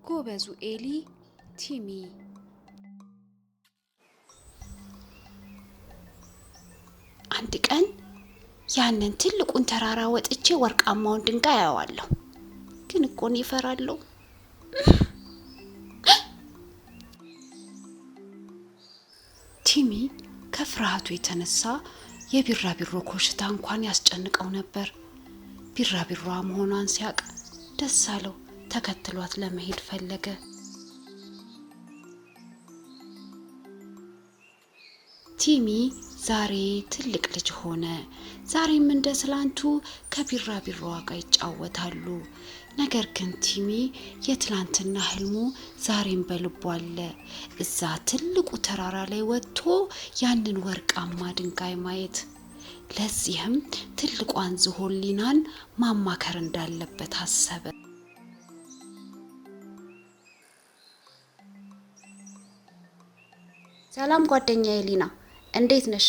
ጎበዙ ኤሊ ቲሚ። አንድ ቀን ያንን ትልቁን ተራራ ወጥቼ ወርቃማውን ድንጋይ አያዋለሁ። ግን እኮ እኔ እፈራለሁ። ቲሚ ከፍርሃቱ የተነሳ የቢራቢሮ ኮሽታ እንኳን ያስጨንቀው ነበር። ቢራቢሮዋ መሆኗን ሲያቅ ደስ አለው። ተከትሏት ለመሄድ ፈለገ። ቲሚ ዛሬ ትልቅ ልጅ ሆነ። ዛሬም እንደ ትላንቱ ከቢራቢሮዋ ጋር ይጫወታሉ። ነገር ግን ቲሚ የትላንትና ህልሙ ዛሬም በልቡ አለ። እዛ ትልቁ ተራራ ላይ ወጥቶ ያንን ወርቃማ ድንጋይ ማየት። ለዚህም ትልቋን ዝሆን ሊናን ማማከር እንዳለበት አሰበ። ሰላም ጓደኛዬ ሊና፣ እንዴት ነሽ?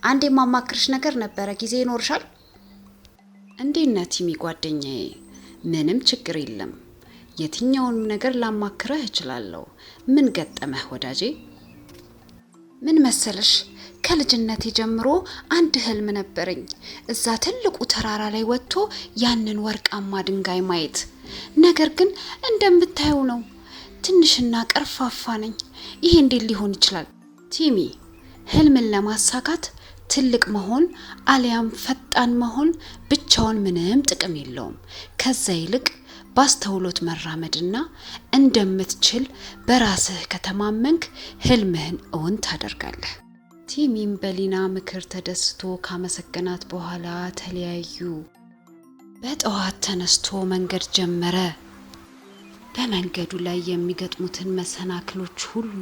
አንድ የማማክርሽ ነገር ነበረ። ጊዜ ይኖርሻል? እንዴት ነህ ቲሚ ጓደኛዬ? ምንም ችግር የለም። የትኛውንም ነገር ላማክረህ እችላለሁ። ምን ገጠመህ ወዳጄ? ምን መሰለሽ፣ ከልጅነቴ ጀምሮ አንድ ህልም ነበረኝ። እዛ ትልቁ ተራራ ላይ ወጥቶ ያንን ወርቃማ ድንጋይ ማየት። ነገር ግን እንደምታየው ነው፣ ትንሽና ቀርፋፋ ነኝ። ይሄ እንዴት ሊሆን ይችላል? ቲሚ፣ ህልምን ለማሳካት ትልቅ መሆን አሊያም ፈጣን መሆን ብቻውን ምንም ጥቅም የለውም። ከዛ ይልቅ ባስተውሎት መራመድና እንደምትችል በራስህ ከተማመንክ ህልምህን እውን ታደርጋለህ። ቲሚም በሊና ምክር ተደስቶ ካመሰገናት በኋላ ተለያዩ። በጠዋት ተነስቶ መንገድ ጀመረ። በመንገዱ ላይ የሚገጥሙትን መሰናክሎች ሁሉ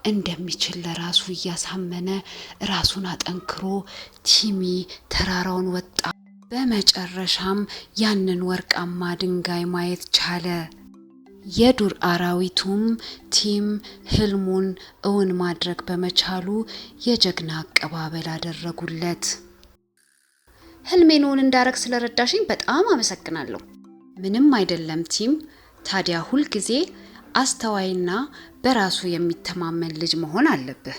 እንደሚችል ለራሱ እያሳመነ ራሱን አጠንክሮ ቲሚ ተራራውን ወጣ። በመጨረሻም ያንን ወርቃማ ድንጋይ ማየት ቻለ። የዱር አራዊቱም ቲም ህልሙን እውን ማድረግ በመቻሉ የጀግና አቀባበል አደረጉለት። ህልሜን እውን እንዳረግ ስለረዳሽኝ በጣም አመሰግናለሁ። ምንም አይደለም ቲም። ታዲያ ሁል ጊዜ አስተዋይና በራሱ የሚተማመን ልጅ መሆን አለብህ።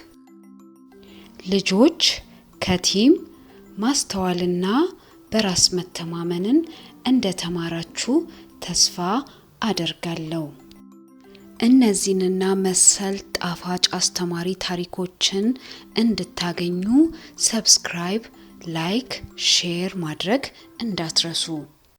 ልጆች ከቲም ማስተዋልና በራስ መተማመንን እንደተማራችሁ ተስፋ አደርጋለሁ። እነዚህንና መሰል ጣፋጭ አስተማሪ ታሪኮችን እንድታገኙ ሰብስክራይብ፣ ላይክ፣ ሼር ማድረግ እንዳትረሱ።